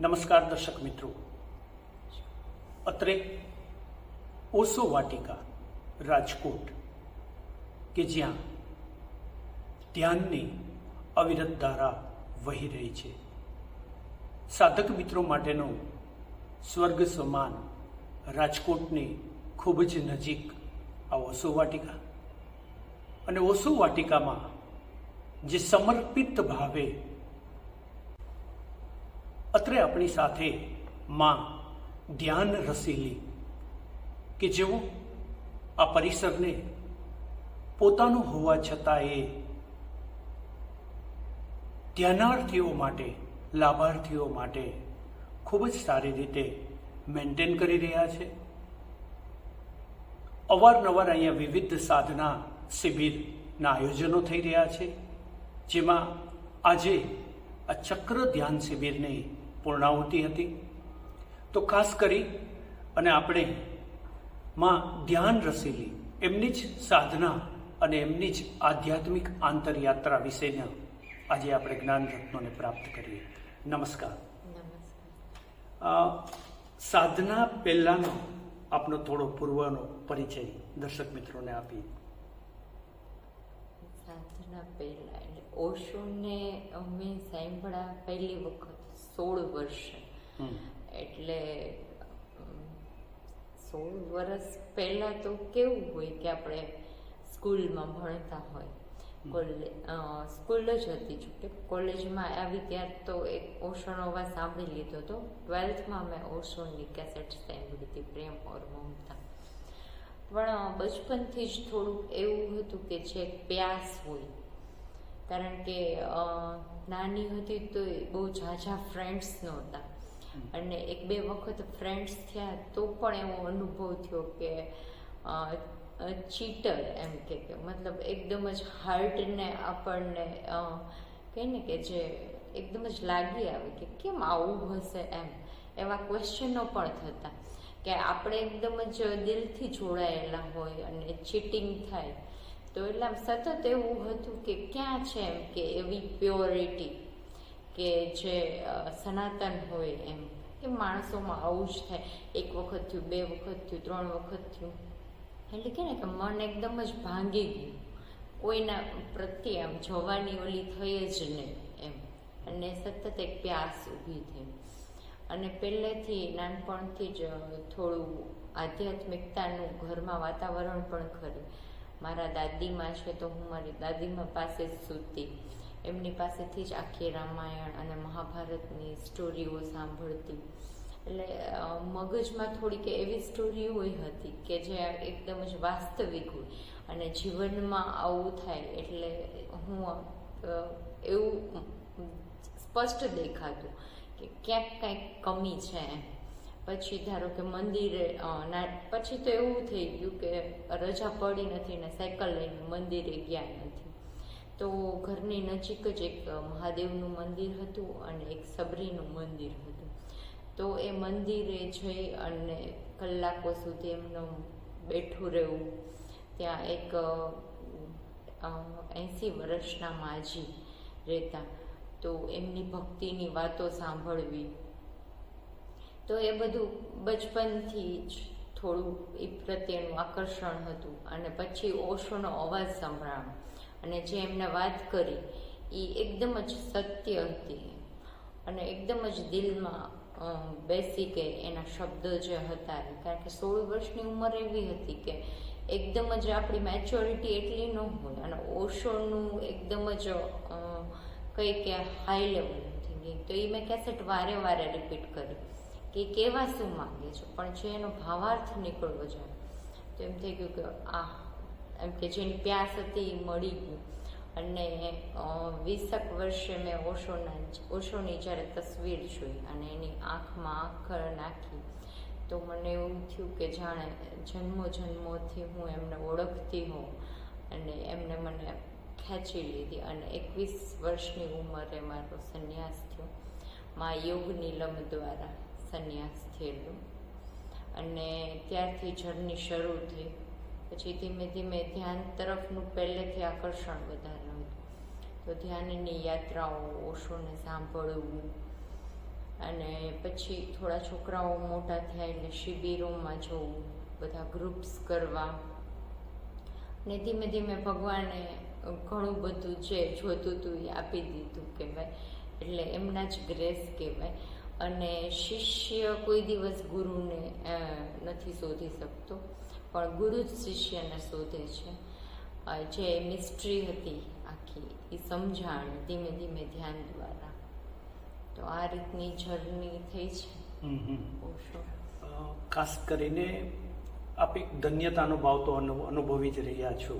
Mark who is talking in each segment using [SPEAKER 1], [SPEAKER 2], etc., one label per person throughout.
[SPEAKER 1] નમસ્કાર દર્શક મિત્રો, અત્રે ઓશો વાટિકા રાજકોટ કે જ્યાં ધ્યાનની અવિરત ધારા વહી રહી છે. સાધક મિત્રો માટેનો સ્વર્ગ સમાન રાજકોટની ખૂબ જ નજીક આ ઓશો વાટિકા, અને ઓશો વાટિકામાં જે સમર્પિત ભાવે અત્રે આપણી સાથે માં ધ્યાન રસીલી કે જેઓ આ પરિસરને પોતાનું હોવા છતાં એ ધ્યાનાર્થીઓ માટે, લાભાર્થીઓ માટે ખૂબ જ સારી રીતે મેન્ટેન કરી રહ્યા છે. અવારનવાર અહીંયા વિવિધ સાધના શિબિરના આયોજનો થઈ રહ્યા છે, જેમાં આજે આ ચક્ર ધ્યાન શિબિરની પૂર્ણાહુતિ હતી. તો ખાસ કરી અને આપણે માં ધ્યાન રસીલી એમની જ સાધના અને એમની જ આધ્યાત્મિક આંતરયાત્રા વિશેના આજે આપણે જ્ઞાન રત્નોને પ્રાપ્ત કરીએ. નમસ્કાર. સાધના પહેલાનો આપનો થોડો પૂર્વનો પરિચય દર્શક મિત્રોને આપીએ.
[SPEAKER 2] સાધના પહેલા એટલે ઓશોને અમે સાંભળ્યા પહેલી વખત 16 વર્ષે, એટલે 16 વર્ષ પહેલા તો કેવું હોય કે આપણે સ્કૂલમાં ભણતા હોય, સ્કૂલ જ હતી, જોકે કોલેજમાં આવી ત્યારે તો એક ઓશોનો અવાજ સાંભળી લીધો હતો. 12થમાં મેં ઓશોની કેસેટ સાંભળી હતી, પ્રેમ ઓર મમતા. પણ બચપનથી જ થોડુંક એવું હતું કે જે પ્યાસ હોય, કારણ કે નાની હતી તો બહુ ઝાઝા ફ્રેન્ડ્સ નહોતા, અને 1-2 વખત ફ્રેન્ડ્સ થયા તો પણ એવો અનુભવ થયો કે ચીટર એમ કે મતલબ એકદમ જ હાર્ટને આપણને કહે ને કે જે એકદમ જ લાગી આવે કે કેમ આવું હશે એમ, એવા ક્વેશ્ચનો પણ થતા કે આપણે એકદમ જ દિલથી જોડાયેલા હોય અને ચીટિંગ થાય તો એટલે આમ સતત એવું હતું કે ક્યાં છે એમ કે એવી પ્યોરિટી કે જે સનાતન હોય એમ, કે માણસોમાં આવું જ થાય. 1 વખત થયું, 2 વખત થયું, 3 વખત થયું, એટલે કે ને કે મન એકદમ જ ભાંગી ગયું, કોઈના પ્રત્યે આમ જવાની ઓલી થઈ જ નહીં એમ, અને સતત એક પ્યાસ ઊભી થઈ. અને પહેલેથી નાનપણથી જ થોડું આધ્યાત્મિકતાનું ઘરમાં વાતાવરણ પણ ખરું. મારા દાદીમાં છે તો હું મારી દાદીમાં પાસે જ સૂતી, એમની પાસેથી જ આખી રામાયણ અને મહાભારતની સ્ટોરીઓ સાંભળતી, એટલે મગજમાં થોડીક એવી સ્ટોરીઓ હતી કે જે એકદમ જ વાસ્તવિક હોય, અને જીવનમાં આવું થાય એટલે હું એવું સ્પષ્ટ દેખાતું કે ક્યાંક કંઈક કમી છે એમ. પછી ધારો કે મંદિરે પછી તો એવું થઈ ગયું કે રજા પડી નથી ને સાયકલ લઈને મંદિરે ગયા નથી, તો ઘરની નજીક જ એક મહાદેવનું મંદિર હતું અને એક સબરીનું મંદિર હતું. તો એ મંદિરે જઈ અને કલાકો સુધી એમનું બેઠું રહેવું. ત્યાં એક 80 વર્ષના માજી રહેતા, તો એમની ભક્તિની વાતો સાંભળવી. તો એ બધું બચપનથી જ થોડું એ પ્રત્યેનું આકર્ષણ હતું. અને પછી ઓશોનો અવાજ સાંભળવાનો, અને જે એમને વાત કરી એ એકદમ જ સત્ય હતી અને એકદમ જ દિલમાં બેસી ગઈ એના શબ્દ જે હતા. કારણ કે 16 વર્ષની ઉંમર એવી હતી કે એકદમ જ આપણી મેચ્યોરિટી એટલી ન હોય, અને ઓશોનું એકદમ જ કંઈ કે હાઈ લેવલનું થઈ ગઈ. તો એ મેં કેસેટ વારે વારે રિપીટ કરી કે કેવા શું માંગે છે, પણ જે એનો ભાવાર્થ નીકળવો જાય તો એમ થઈ ગયું કે એમ કે જેની પ્યાસ હતી એ મળી ગયું. અને 20 વર્ષે મેં ઓશોની જ્યારે તસવીર જોઈ અને એની આંખમાં આંખ નાખી તો મને એવું થયું કે જાણે જન્મો જન્મોથી હું એમને ઓળખતી હોઉં, અને એમને મને ખેંચી લીધી. અને 21 વર્ષની ઉંમરે મારો સંન્યાસ થયો. મા યોગ નીલમ દ્વારા સંન્યાસ થયેલું, અને ત્યારથી જર્ની શરૂ થઈ. પછી ધીમે ધીમે ધ્યાન તરફનું પહેલેથી આકર્ષણ વધારે હતું, તો ધ્યાનની યાત્રાઓ, ઓશોને સાંભળવું, અને પછી થોડા છોકરાઓ મોટા થયા એટલે શિબિરોમાં જવું, બધા ગ્રુપ્સ કરવા, ને ધીમે ધીમે ભગવાને ઘણું બધું જે જોતું હતું એ આપી દીધું કહેવાય, એટલે એમના જ ગ્રેસ કહેવાય. અને શિષ્ય કોઈ દિવસ ગુરુને નથી શોધી શકતો, પણ ગુરુ જ શિષ્યને શોધે છે. જે મિસ્ટ્રી હતી આખી એ સમજાણ ધીમે ધીમે ધ્યાન દ્વારા. તો આ રીતની જર્ની થઈ છે ઓશો.
[SPEAKER 1] ખાસ કરીને આપ એક ધન્યતાનો ભાવ તો અનુભવી જ રહ્યા છો,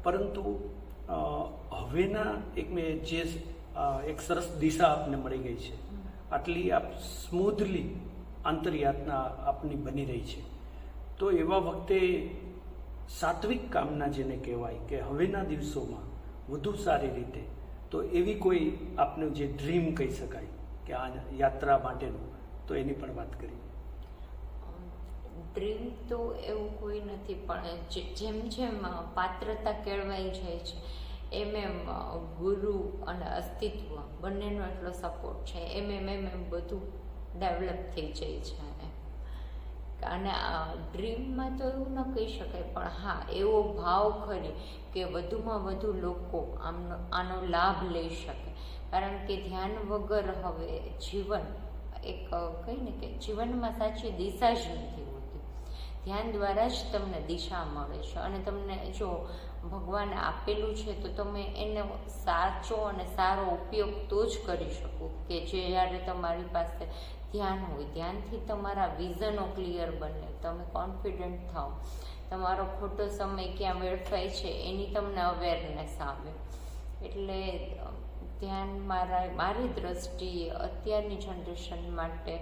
[SPEAKER 1] પરંતુ હવેના એક સરસ દિશા આપને મળી ગઈ છે. આટલી આપ સ્મૂધલી આંતરયાતના આપની બની રહી છે, તો એવા વખતે સાત્વિક કામના જેને કહેવાય કે હવેના દિવસોમાં વધુ સારી રીતે, તો એવી કોઈ આપનું જે ડ્રીમ કહી શકાય કે આ યાત્રા માટેનું, તો એની પણ વાત કરી.
[SPEAKER 2] ડ્રીમ તો એવું કોઈ નથી, પણ જેમ જેમ પાત્રતા કેળવાઈ જાય છે એમ ગુરુ અને અસ્તિત્વ બંનેનો એટલો સપોર્ટ છે, એમ બધું ડેવલપ થઈ જાય છે. અને ડ્રીમમાં તો એવું ન કહી શકાય, પણ હા એવો ભાવ ખરી કે વધુમાં વધુ લોકો આનો લાભ લઈ શકે. કારણ કે ધ્યાન વગર હવે જીવન કહી ને કે જીવનમાં સાચી દિશા જ નથી હોતી. ધ્યાન દ્વારા જ તમને દિશા મળે છે, અને તમને જો ભગવાને આપેલું છે તો તમે એનો સાચો અને સારો ઉપયોગ તો જ કરી શકો કે જ્યારે તમારી પાસે ધ્યાન હોય. ધ્યાનથી તમારા વિઝનો ક્લિયર બને, તમે કોન્ફિડન્ટ થાઓ, તમારો ખોટો સમય ક્યાં વેડફાય છે એની તમને અવેરનેસ આવે. એટલે ધ્યાન મારી દ્રષ્ટિએ અત્યારની જનરેશન માટે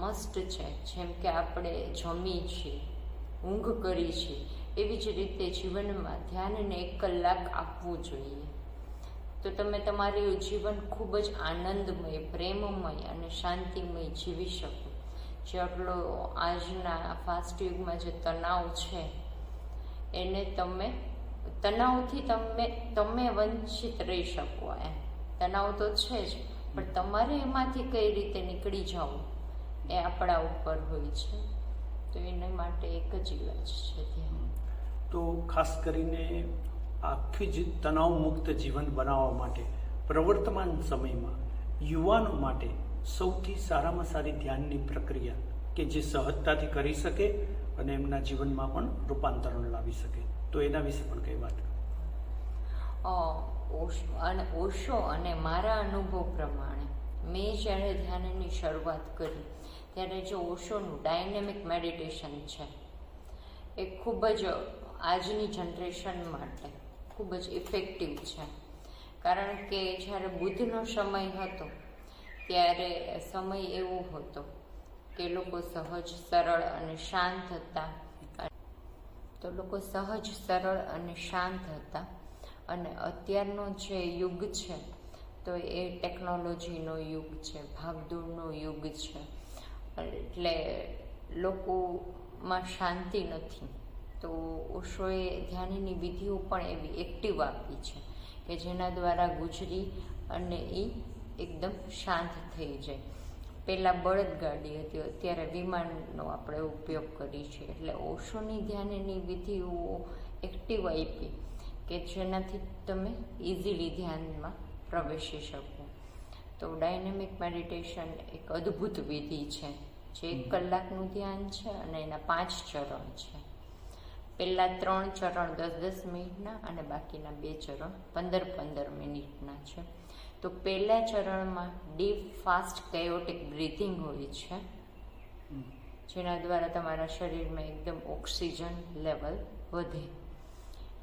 [SPEAKER 2] મસ્ટ છે. જેમ કે આપણે જમી છીએ, ઊંઘ કરી છીએ, એવી જ રીતે જીવનમાં ધ્યાનને 1 કલાક આપવું જોઈએ. તો તમે તમારું જીવન ખૂબ જ આનંદમય, પ્રેમમય અને શાંતિમય જીવી શકો. જે આટલો આજના ફાસ્ટ યુગમાં જે તણાવ છે એને તણાવથી તમે વંચિત રહી શકો. તણાવ તો છે જ, પણ તમારે એમાંથી કઈ રીતે નીકળી જવું એ આપણા ઉપર હોય છે. તો એના માટે એક જ ઇલાજ છે ધ્યાન.
[SPEAKER 1] તો ખાસ કરીને આખી જ તણાવ મુક્ત જીવન બનાવવા માટે પ્રવર્તમાન સમયમાં યુવાનો માટે સૌથી સારામાં સારી ધ્યાનની પ્રક્રિયા કે જે સહજતાથી કરી શકે અને એમના જીવનમાં પણ રૂપાંતરણ લાવી શકે, તો એના વિશે પણ કઈ વાત?
[SPEAKER 2] ઓશો અને મારા અનુભવ પ્રમાણે મેં જ્યારે ધ્યાનની શરૂઆત કરી ત્યારે જો ઓશોનું ડાયનેમિક મેડિટેશન છે એ ખૂબ જ આજની જનરેશન માટે ખૂબ જ ઇફેક્ટિવ છે. કારણ કે જ્યારે બુદ્ધનો સમય હતો ત્યારે સમય એવો હતો કે લોકો સહજ, સરળ અને શાંત હતા. તો લોકો સહજ, સરળ અને શાંત હતા. અને અત્યારનો જે યુગ છે તો એ ટેકનોલોજીનો યુગ છે, ભાગદોડનો યુગ છે, એટલે લોકોમાં શાંતિ નથી. તો ઓશોએ ધ્યાનની વિધિઓ પણ એવી એક્ટિવ આપી છે કે જેના દ્વારા ગુજરી અને એ એકદમ શાંત થઈ જાય. પહેલાં બળદગાડી હતી, અત્યારે વિમાનનો આપણે ઉપયોગ કરીએ છીએ. એટલે ઓશોની ધ્યાનની વિધિઓ એક્ટિવ આપી કે જેનાથી તમે ઇઝીલી ધ્યાનમાં પ્રવેશી શકો. તો ડાયનેમિક મેડિટેશન એક અદ્ભુત વિધિ છે જે 1 કલાકનું ધ્યાન છે અને એના 5 ચરણ છે. પહેલાં 3 ચરણ 10-10 મિનિટના અને બાકીના 2 ચરણ 15-15 મિનિટના છે. તો પહેલા ચરણમાં ડીપ, ફાસ્ટ, કેયોટિક બ્રીથિંગ હોય છે, જેના દ્વારા તમારા શરીરમાં એકદમ ઓક્સિજન લેવલ વધે.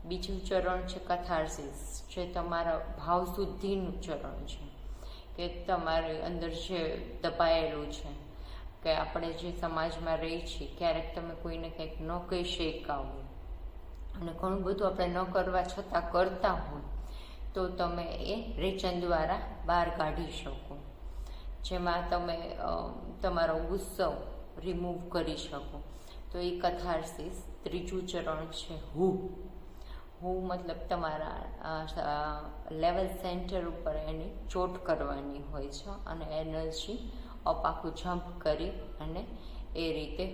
[SPEAKER 2] બીજું ચરણ છે કથાર્સિસ, જે તમારા ભાવશુદ્ધિનું ચરણ છે કે તમારી અંદર જે દબાયેલું છે કે આપણે જે સમાજમાં રહી છીએ, ક્યારેક તમે કોઈને કંઈક ન કહી શક્યા હોય અને ઘણું બધું આપણે ન કરવા છતાં કરતા હોય તો તમે એ રેચન દ્વારા બહાર કાઢી શકો, જેમાં તમે તમારો ગુસ્સો રિમૂવ કરી શકો. તો એ કથાર્સિસ. ત્રીજું ચરણ છે મતલબ તમારા લેવલ સેન્ટર ઉપર એની ચોટ કરવાની હોય છે અને એનર્જી અપ આખું જમ્પ કરી અને એ રીતે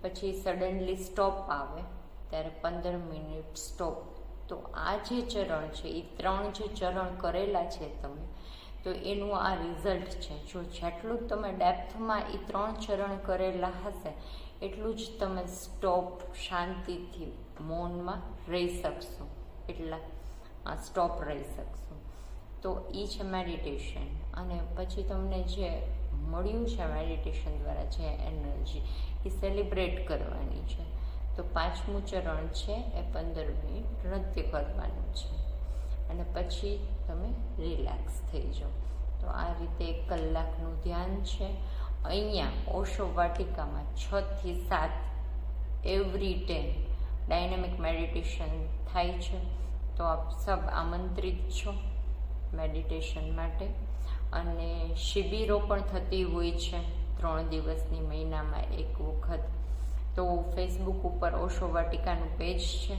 [SPEAKER 2] પછી સડનલી સ્ટોપ આવે ત્યારે 15 મિનિટ સ્ટોપ. તો આ જે ચરણ છે એ 3 જે ચરણ કરેલા છે તમે, તો એનું આ રિઝલ્ટ છે. જો જેટલું તમે ડેપ્થમાં એ 3 ચરણ કરેલા હશે એટલું જ તમે સ્ટોપ શાંતિથી મૌનમાં રહી શકશો, એટલા સ્ટોપ રહી શકશો. તો એ છે મેડિટેશન. અને પછી તમને જે મળ્યું છે મેડિટેશન દ્વારા જે એનર્જી એ સેલિબ્રેટ કરવાની છે. તો 5મું ચરણ છે એ 15 મિનિટ નૃત્ય કરવાનું છે અને પછી તમે રિલેક્સ થઈ જાઓ. તો આ રીતે 1 કલાકનું ધ્યાન છે. અહીંયા ઓશો વાટિકામાં 6 થી 7 એવરી ડે ડાયનેમિક મેડિટેશન થાય છે. તો આપ સબ આમંત્રિત છો મેડિટેશન માટે. અને શિબિરો પણ થતી હોય છે 3 દિવસની મહિનામાં 1 વખત. તો ફેસબુક ઉપર ઓશો વાટિકાનું પેજ છે,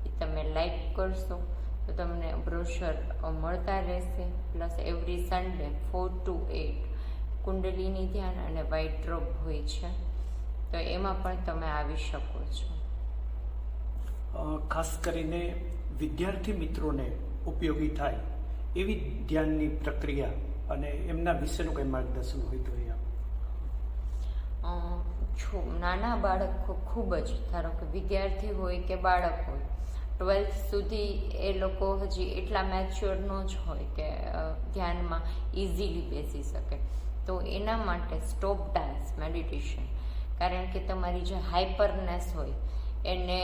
[SPEAKER 2] એ તમે લાઈક કરશો તો તમને બ્રોશર મળતા રહેશે. પ્લસ એવરી સન્ડે 4 to 8 કુંડલીની ધ્યાન અને વ્હાઇટ ડ્રોપ હોય છે, તો એમાં પણ તમે આવી શકો છો.
[SPEAKER 1] ખાસ કરીને વિદ્યાર્થી મિત્રોને ઉપયોગી થાય એવી ધ્યાનની પ્રક્રિયા અને એમના વિશેનું કંઈ માર્ગદર્શન હોય તો
[SPEAKER 2] નાના બાળકો ખૂબ જ, ધારો કે વિદ્યાર્થી હોય કે બાળક હોય, 12th સુધી એ લોકો હજી એટલા મેચ્યોર ન જ હોય કે ધ્યાનમાં ઇઝીલી બેસી શકે. તો એના માટે સ્ટોપ ડાન્સ મેડિટેશન, કારણ કે તમારી જે હાઇપરનેસ હોય એને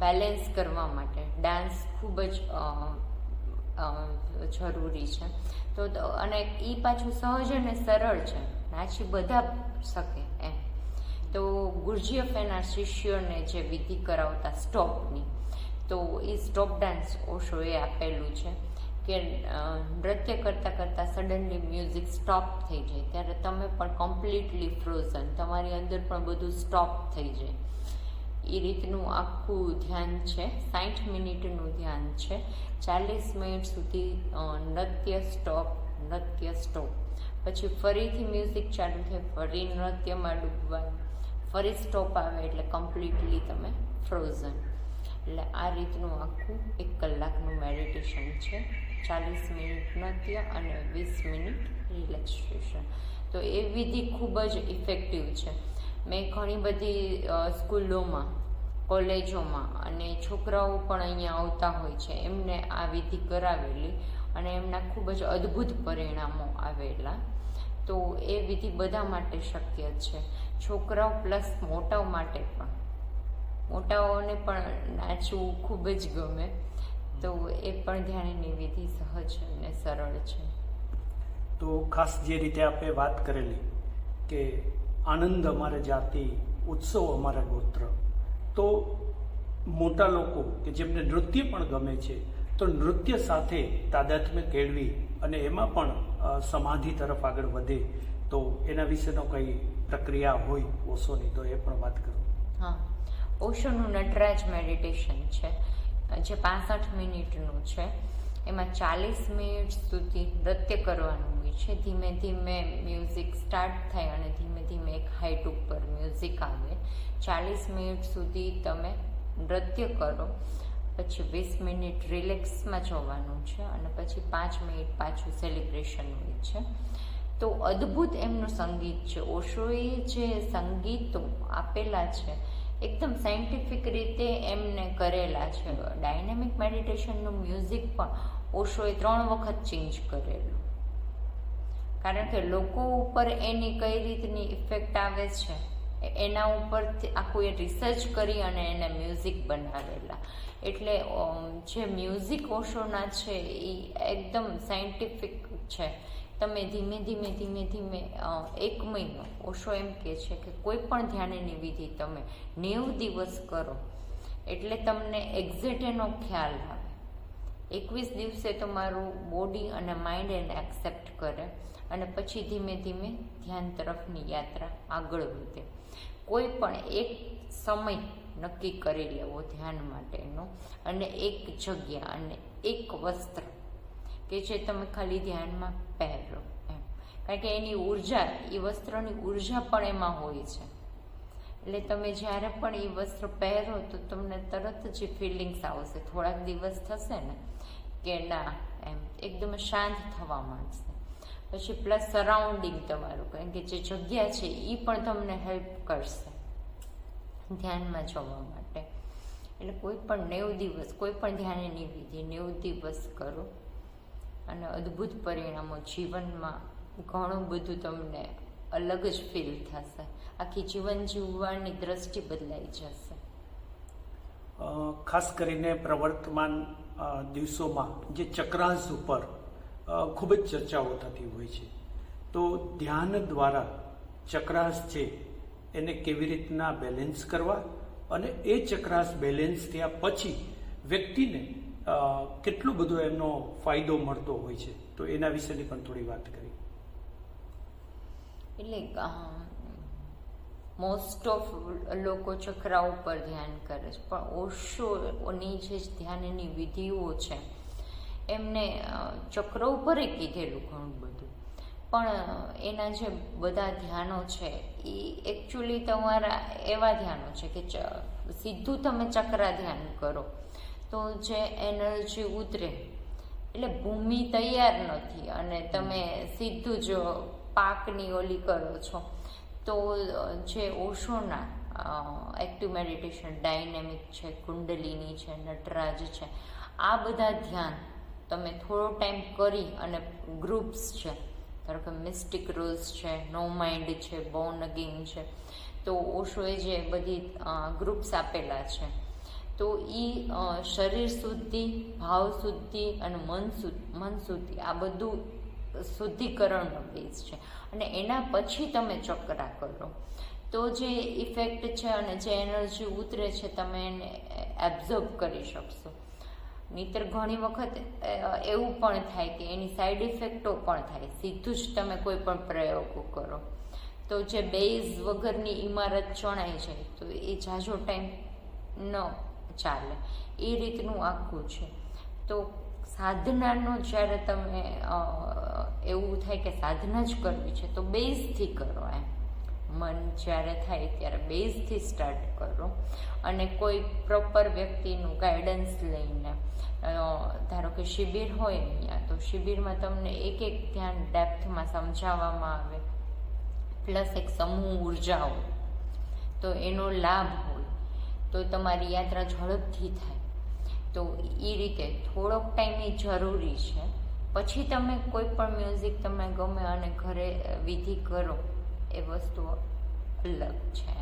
[SPEAKER 2] બેલેન્સ કરવા માટે ડાન્સ ખૂબ જ જરૂરી છે. તો અને એ પાછું સહજ અને સરળ છે, નાચી બધા શકે એમ. તો ગુરજીએફ એના શિષ્યોને જે વિધિ કરાવતા સ્ટોપની, તો એ સ્ટોપ ડાન્સ ઓશોએ આપેલું છે કે નૃત્ય કરતાં કરતાં સડનલી મ્યુઝિક સ્ટોપ થઈ જાય ત્યારે તમે પણ કમ્પ્લીટલી ફ્રોઝન, તમારી અંદર પણ બધું સ્ટોપ થઈ જાય. એ રીતનું આખું ધ્યાન છે. 60 મિનિટનું ધ્યાન છે. 40 મિનિટ સુધી નૃત્ય સ્ટોપ, પછી ફરીથી મ્યુઝિક ચાલુ થાય, ફરી નૃત્યમાં ડૂબવાનું, ફરી સ્ટોપ આવે એટલે કમ્પ્લીટલી તમે ફ્રોઝન. એટલે આ રીતનું આખું 1 કલાકનું મેડિટેશન છે. 40 મિનિટ નૃત્ય અને 20 મિનિટ રિલેક્સેશન. તો એ વિધિ ખૂબ જ ઇફેક્ટિવ છે. મેં ઘણી બધી સ્કૂલોમાં, કોલેજોમાં અને છોકરાઓ પણ અહીંયા આવતા હોય છે, એમને આ વિધિ કરાવેલી અને એમના ખૂબ જ અદ્ભુત પરિણામો આવેલા. તો એ વિધિ બધા માટે શક્ય છે, છોકરાઓ પ્લસ મોટાઓ માટે પણ. મોટાઓને પણ નાચવું ખૂબ જ ગમે, તો એ પણ ધ્યાનની વિધિ સહજ અને સરળ છે.
[SPEAKER 1] તો ખાસ જે રીતે આપણે વાત કરેલી કે આનંદ અમારે જાતિ, ઉત્સવ અમારા ગોત્ર, તો મોટા લોકો કે જેમને નૃત્ય પણ ગમે છે, તો નૃત્ય સાથે તાદાત્મ્ય કેળવી અને એમાં પણ સમાધિ તરફ આગળ વધે, તો એના વિશેનો કંઈ પ્રક્રિયા હોય ઓશોની, તો એ પણ વાત કરો.
[SPEAKER 2] હા, ઓશોનું નટરાજ મેડિટેશન છે જે 65 મિનિટનું છે. એમાં 40 મિનિટ સુધી નૃત્ય કરવાનું હોય છે. ધીમે ધીમે મ્યુઝિક સ્ટાર્ટ થાય અને ધીમે ધીમે એક હાઇટ ઉપર મ્યુઝિક આવે. 40 મિનિટ સુધી તમે નૃત્ય કરો, પછી 20 મિનિટ રિલેક્સમાં જવાનું છે અને પછી 5 મિનિટ પાછું સેલિબ્રેશન હોય છે. તો અદ્ભુત એમનું સંગીત છે. ઓશોએ જે સંગીતો આપેલા છે એકદમ સાયન્ટિફિક રીતે એમને કરેલા છે. ડાયનેમિક મેડિટેશનનું મ્યુઝિક પણ ઓશોએ 3 વખત ચેન્જ કરેલું, કારણ કે લોકો ઉપર એની કઈ રીતની ઇફેક્ટ આવે છે એના ઉપરથી આખું એ રિસર્ચ કરી અને એને મ્યુઝિક બનાવેલા. એટલે જે મ્યુઝિક ઓશોના છે એ એકદમ સાયન્ટિફિક છે. તમે ધીમે ધીમે 1 મહિનો, ઓશો એમ કહે છે કે કોઈ પણ ધ્યાનની વિધિ તમે 90 દિવસ કરો એટલે તમને એક્ઝેક્ટ એનો ખ્યાલ આવે. 21 દિવસે તમારું બોડી અને માઇન્ડ એને એક્સેપ્ટ કરે અને પછી ધીમે ધીમે ધ્યાન તરફની યાત્રા આગળ વધે. કોઈ પણ એક સમય નક્કી કરી લેવો ધ્યાન માટેનો, અને એક જગ્યા અને એક વસ્ત્ર કે જે તમે ખાલી ધ્યાનમાં પહેરો એમ, કારણ કે એની ઉર્જા, એ વસ્ત્રની ઉર્જા પણ એમાં હોય છે. એટલે તમે જ્યારે પણ એ વસ્ત્ર પહેરો તો તમને તરત જ ફિલિંગ્સ આવશે, થોડાક દિવસ થશે ને કે ના એમ એકદમ શાંત થવા માંડશે. પછી પ્લસ સરાઉન્ડિંગ તમારું, કારણ કે જે જગ્યા છે એ પણ તમને હેલ્પ કરશે ધ્યાનમાં જવા માટે. એટલે કોઈ પણ 90 દિવસ, કોઈ પણ ધ્યાનની વિધિ 90 દિવસ કરો અને અદ્ભુત પરિણામો જીવનમાં ઘણું બધું તમને અલગ જ ફીલ થશે. આખી જીવન જીવવાની દ્રષ્ટિ બદલાઈ જશે.
[SPEAKER 1] ખાસ કરીને પ્રવર્તમાન દિવસોમાં જે ચક્રાંશ ઉપર ખૂબ જ ચર્ચાઓ થતી હોય છે, તો ધ્યાન દ્વારા ચક્રાંશ છે એને કેવી રીતના બેલેન્સ કરવા, અને એ ચક્રાંશ બેલેન્સ થયા પછી વ્યક્તિને કેટલો બધો એમનો ફાયદો મળતો હોય છે, તો એના વિશેની પણ થોડી વાત કરી.
[SPEAKER 2] એટલે મોસ્ટ ઓફ લોકો ચક્રા ઉપર ધ્યાન કરે છે, પણ ઓશોની જે ધ્યાનની વિધિઓ છે એમને ચક્ર ઉપર કીધેલું ઘણું બધું, પણ એના જે બધા ધ્યાનો છે એ એકચ્યુઅલી તમારા એવા ધ્યાનો છે કે સીધું તમે ચક્રા ધ્યાન કરો તો જે એનર્જી ઉતરે, એટલે ભૂમિ તૈયાર નથી અને તમે સીધું જ પાકની ઓલી કરો છો, તો જે ઓશોના એક્ટિવ મેડિટેશન, ડાયનેમિક છે, કુંડલિની છે, નટરાજ છે, આ બધા ધ્યાન તમે થોડો ટાઈમ કરી અને ગ્રુપ્સ છે, ધારો કે મિસ્ટિક રૂલ્સ છે, નો માઇન્ડ છે, બોર્ન અગેન છે, તો ઓશોએ જે બધી ગ્રુપ્સ આપેલા છે, તો એ શરીર શુદ્ધિ, ભાવ શુદ્ધિ અને મન શુદ્ધિ, આ બધું શુદ્ધિકરણનો બેઝ છે. અને એના પછી તમે ચક્રા કરો તો જે ઇફેક્ટ છે અને જે એનર્જી ઉતરે છે તમે એને એબ્ઝોર્બ કરી શકશો. નહીંતર ઘણી વખત એવું પણ થાય કે એની સાઈડ ઇફેક્ટો પણ થાય. સીધું જ તમે કોઈ પણ પ્રયોગો કરો તો જે બેઝ વગરની ઇમારત ચણાઈ જાય તો એ ઝાઝો ટાઈમ ન ચાલે, એ રીતનું આખું છે. તો સાધનાનો જ્યારે તમે એવું થાય કે સાધના જ કરવી છે તો બેઝથી કરો. એમ મન જ્યારે થાય ત્યારે બેઝથી સ્ટાર્ટ કરો અને કોઈ પ્રોપર વ્યક્તિનું ગાઈડન્સ લઈને, ધારો કે શિબિર હોય અહીંયા તો શિબિરમાં તમને એક ધ્યાન ડેપ્થમાં સમજાવવામાં આવે, પ્લસ એક સમૂહ ઉર્જા હોય તો એનો લાભ હોય, તો તમારી યાત્રા ઝડપથી થાય. તો એ રીતે થોડોક ટાઈમ એ જરૂરી છે. પછી તમે કોઈ પણ મ્યુઝિક તમને ગમે અને ઘરે વિધિ કરો એ વસ્તુ અલગ છે.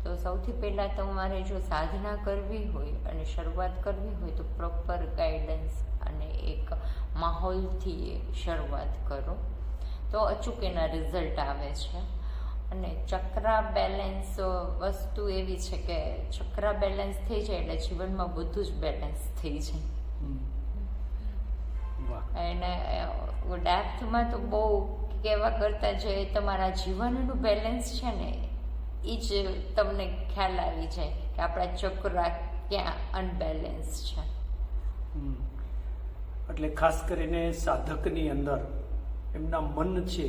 [SPEAKER 2] તો સૌથી પહેલાં તમારે જો સાધના કરવી હોય અને શરૂઆત કરવી હોય તો પ્રોપર ગાઈડન્સ અને એક માહોલથી શરૂઆત કરો તો અચૂક એના રિઝલ્ટ આવે છે. અને ચક્રા બેલેન્સ વસ્તુ એવી છે કે ચક્રા બેલેન્સ થઈ જાય એટલે જીવનમાં બધું જ બેલેન્સ થઈ જાય. અને ડેપ્થમાં તો બહુ કહેવા કરતાં જે તમારા જીવનનું બેલેન્સ છે ને એ જ તમને ખ્યાલ આવી જાય કે આપણા ચક્રા ક્યાં અનબેલેન્સ છે.
[SPEAKER 1] એટલે ખાસ કરીને સાધકની અંદર એમના મન છે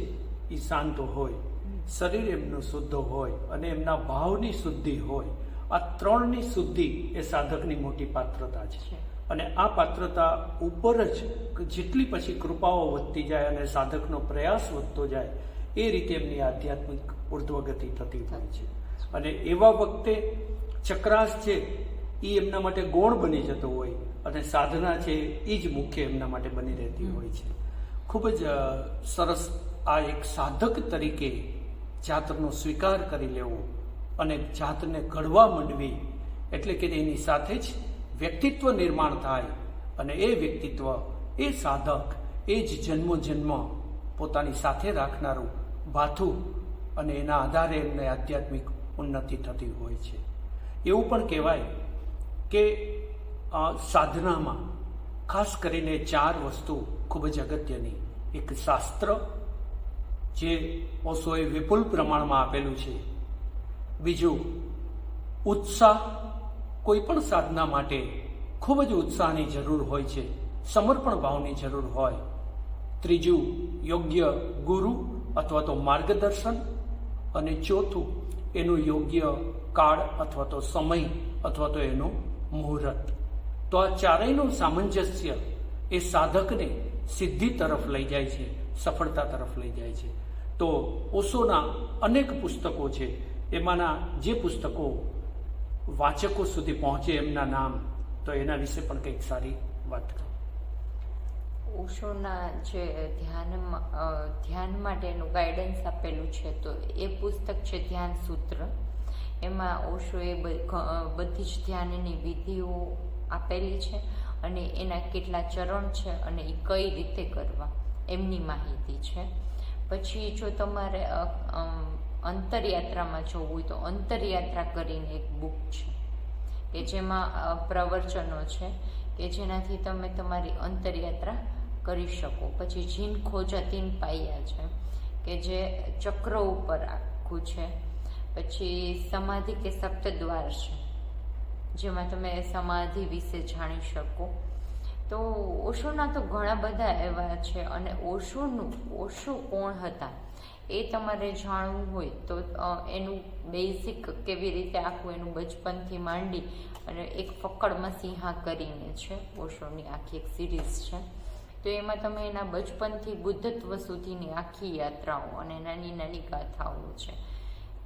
[SPEAKER 1] એ શાંત હોય, શરીર એમનું શુદ્ધ હોય અને એમના ભાવની શુદ્ધિ હોય. આ ત્રણની શુદ્ધિ એ સાધકની મોટી પાત્રતા છે. અને આ પાત્રતા ઉપર જ જેટલી પછી કૃપાઓ વધતી જાય અને સાધકનો પ્રયાસ વધતો જાય એ રીતે એમની આધ્યાત્મિક ઉર્ધ્વગતિ થતી હોય છે. અને એવા વખતે ચક્રાસ છે એ એમના માટે ગૌણ બની જતો હોય અને સાધના છે એ જ મુખ્ય એમના માટે બની રહેતી હોય છે. ખૂબ જ સરસ. આ એક સાધક તરીકે જાતનો સ્વીકાર કરી લેવો અને જાતને ઘડવા માંડવી, એટલે કે એની સાથે જ વ્યક્તિત્વ નિર્માણ થાય અને એ વ્યક્તિત્વ, એ સાધક, એ જ જન્મો જન્મ પોતાની સાથે રાખનારું ભાથું અને એના આધારે એમને આધ્યાત્મિક ઉન્નતિ થતી હોય છે. એવું પણ કહેવાય કે સાધનામાં ખાસ કરીને 4 વસ્તુ ખૂબ જ અગત્યની. એક શાસ્ત્ર જે ઓશોએ વિપુલ પ્રમાણમાં આપેલું છે, બીજું ઉત્સાહ કોઈ પણ સાધના માટે ખૂબ જ ઉત્સાહની જરૂર હોય છે, સમર્પણ ભાવની જરૂર હોય. ત્રીજું, યોગ્ય ગુરુ અથવા તો માર્ગદર્શન. અને ચોથું, એનું યોગ્ય કાળ અથવા તો સમય અથવા તો એનું મુહૂર્ત. તો આ ચારેયનું સામંજસ્ય એ સાધકને સિદ્ધિ તરફ લઈ જાય છે, સફળતા તરફ લઈ જાય છે. તો ઓશોના અનેક પુસ્તકો છે, એમાંના જે પુસ્તકો વાચકો સુધી પહોંચે એમના નામ, તો એના વિશે પણ કંઈક સારી વાત કરો.
[SPEAKER 2] ઓશોના જે ધ્યાન માટેનું ગાઈડન્સ આપેલું છે, તો એ પુસ્તક છે ધ્યાન સૂત્ર. એમાં ઓશોએ બધી જ ધ્યાનની વિધિઓ આપેલી છે અને એના કેટલા ચરણ છે અને એ કઈ રીતે કરવા એમની માહિતી છે. પછી જો તમારે અંતરયાત્રામાં જવું હોય તો અંતરયાત્રા કરીને એક બુક છે કે જેમાં પ્રવચનો છે કે જેનાથી તમે તમારી અંતરયાત્રા કરી શકો. પછી જીન ખોજા તીન પાયા છે કે જે ચક્ર ઉપર આખું છે. પછી સમાધિ કે સપ્તદ્વાર છે જેમાં તમે સમાધિ વિશે જાણી શકો. તો ઓશોના તો ઘણા બધા એવા છે. અને ઓશો કોણ હતા એ તમારે જાણવું હોય તો એનું બેઝિક કેવી રીતે આખું એનું બચપનથી માંડી અને એક ફક્કડ મસીહા કરીને છે ઓશોની આખી એક સિરીઝ છે. તો એમાં તમે એના બચપનથી બુદ્ધત્વ સુધીની આખી યાત્રાઓ અને નાની નાની ગાથાઓ છે,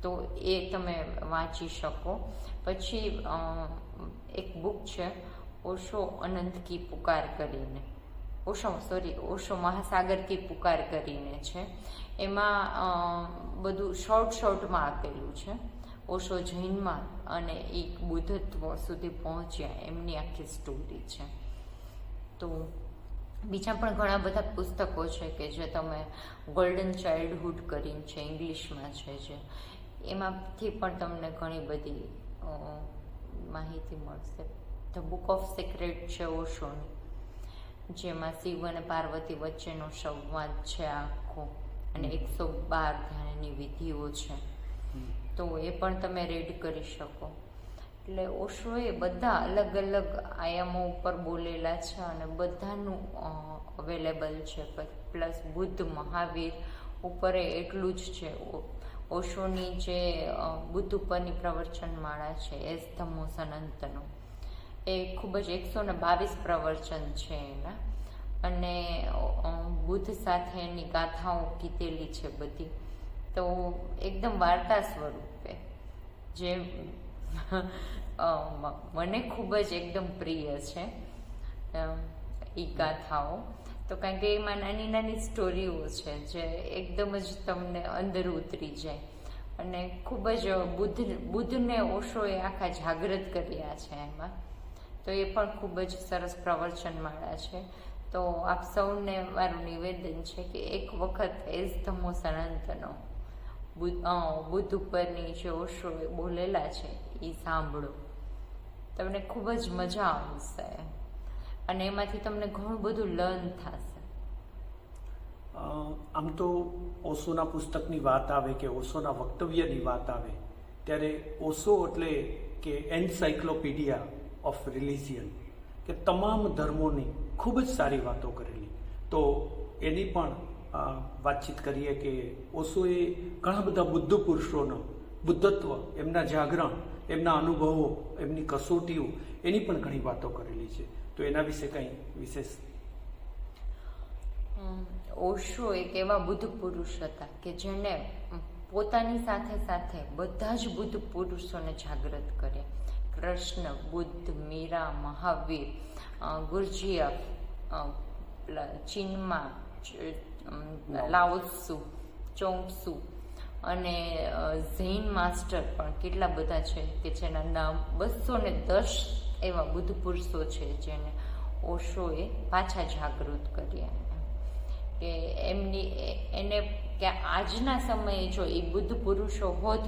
[SPEAKER 2] તો એ તમે વાંચી શકો. પછી એક બુક છે ઓશો અનંત કી પુકાર કરીને, ઓશો મહાસાગર કી પુકાર કરીને છે. એમાં બધું શોર્ટમાં આપેલું છે. ઓશો જૈનમાં અને એ બુદ્ધત્વ સુધી પહોંચ્યા એમની આખી સ્ટોરી છે. તો બીજા પણ ઘણા બધા પુસ્તકો છે કે જે તમે ગોલ્ડન ચાઇલ્ડહુડ કરીને છે, ઇંગ્લિશમાં છે, જે એમાંથી પણ તમને ઘણી બધી માહિતી મળશે. ધ બુક ઓફ સિક્રેટ છે ઓશોની, જેમાં શિવ અને પાર્વતી વચ્ચેનો સંવાદ છે આખો અને 112 ધ્યાનની વિધિઓ છે. તો એ પણ તમે રીડ કરી શકો. એટલે ઓશોએ બધા અલગ અલગ આયામો ઉપર બોલેલા છે અને બધાનું અવેલેબલ છે. પ્લસ બુદ્ધ મહાવીર ઉપર એટલું જ છે. ઓશોની જે બુદ્ધ ઉપરની પ્રવચન માળા છે એસ ધમ્મો સનંતનો, એ ખૂબ જ 122 પ્રવચન છે એના. અને બુદ્ધ સાથે એની ગાથાઓ કીધેલી છે બધી. તો એકદમ વાર્તા સ્વરૂપે જે મને ખૂબ જ એકદમ પ્રિય છે એ ગાથાઓ. તો કારણ કે એમાં નાની નાની સ્ટોરીઓ છે જે એકદમ જ તમને અંદર ઉતરી જાય. અને ખૂબ જ બુદ્ધને ઓશોએ આખા જાગૃત કર્યા છે એમાં. તો એ પણ ખૂબ જ સરસ પ્રવચન માળા છે. તો આપ સૌને મારું નિવેદન છે કે એક વખત એસ ધમ્મો સનાતનો બુદ્ધ ઉપરની જે ઓશોએ બોલેલા છે એ સાંભળો, તમને ખૂબ જ મજા આવશે અને એમાંથી તમને ઘણું બધું લર્ન થશે.
[SPEAKER 1] આમ તો ઓશોના પુસ્તકની વાત આવે કે ઓશોના વક્તવ્યની વાત આવે ત્યારે ઓશો એટલે કે એન્સાઇક્લોપીડિયા ઓફ રિલિજિયન, કે તમામ ધર્મોની ખૂબ જ સારી વાતો કરેલી. તો એની પણ વાતચીત કરીએ કે ઓશોએ ઘણા બધા બુદ્ધ પુરુષોનો બુદ્ધત્વ, એમના જાગરણ, એમના અનુભવો, એમની કસોટીઓ, એની પણ ઘણી વાતો કરેલી છે. તો એના વિશે કંઈ વિશેષ?
[SPEAKER 2] ઓશો એક એવા બુદ્ધ પુરુષ હતા કે જેણે પોતાની સાથે સાથે બધા જ બુદ્ધ પુરુષોને જાગૃત કર્યા. કૃષ્ણ, બુદ્ધ, મીરા, મહાવીર, ગુરજીયા, ચીનમાં લાઓત્સુ, ચોંગસુ અને ઝેન માસ્ટર પણ કેટલા બધા છે કે જેના નામ 210 એવા બુદ્ધ પુરુષો છે જેને ઓશોએ પાછા જાગૃત કર્યા. કે એને કે આજના સમયે જો એ બુદ્ધ પુરુષો હોત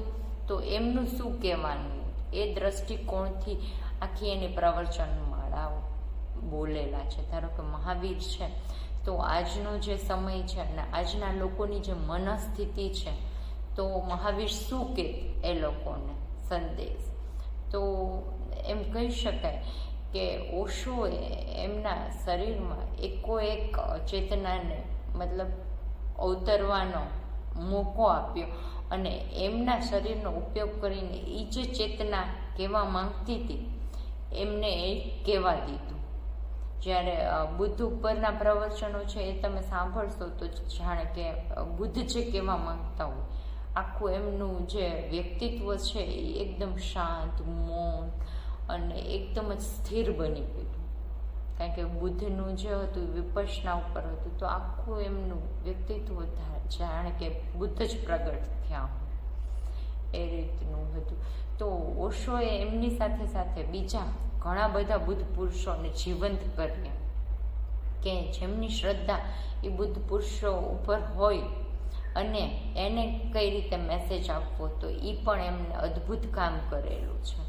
[SPEAKER 2] તો એમનું શું કહેવાનું, એ દ્રષ્ટિકોણથી આખી એની પ્રવચન માળાઓ બોલેલા છે. ધારો કે મહાવીર છે તો આજનો જે સમય છે અને આજના લોકોની જે મનસ્થિતિ છે, તો મહાવીર શું કે એ લોકોને સંદેશ, તો એમ કહી શકાય કે ઓશોએ એમના શરીરમાં એકોએક ચેતનાને મતલબ અવતરવાનો મોકો આપ્યો અને એમના શરીરનો ઉપયોગ કરીને એ જે ચેતના કહેવા માંગતી હતી એમને એ કહેવા દીધું. જ્યારે બુદ્ધ ઉપરના પ્રવચનો છે એ તમે સાંભળશો તો જાણે કે બુદ્ધ જે કહેવા માંગતા હોય, આખું એમનું જે વ્યક્તિત્વ છે એ એકદમ શાંત, મૌન અને એકદમ જ સ્થિર બની ગયું. કારણ કે બુદ્ધનું જે હતું વિપશ્યના ઉપર હતું, તો આખું એમનું વ્યક્તિત્વ જાણે કે બુદ્ધ જ પ્રગટ થયા એ રીતનું હતું. તો ઓશોએ એમની સાથે સાથે બીજા ઘણા બધા બુદ્ધ પુરુષોને જીવંત કર્યા કે જેમની શ્રદ્ધા એ બુદ્ધ પુરુષો ઉપર હોય અને એને કઈ રીતે મેસેજ આપવો, તો એ પણ એમને અદ્ભુત કામ કરેલું છે.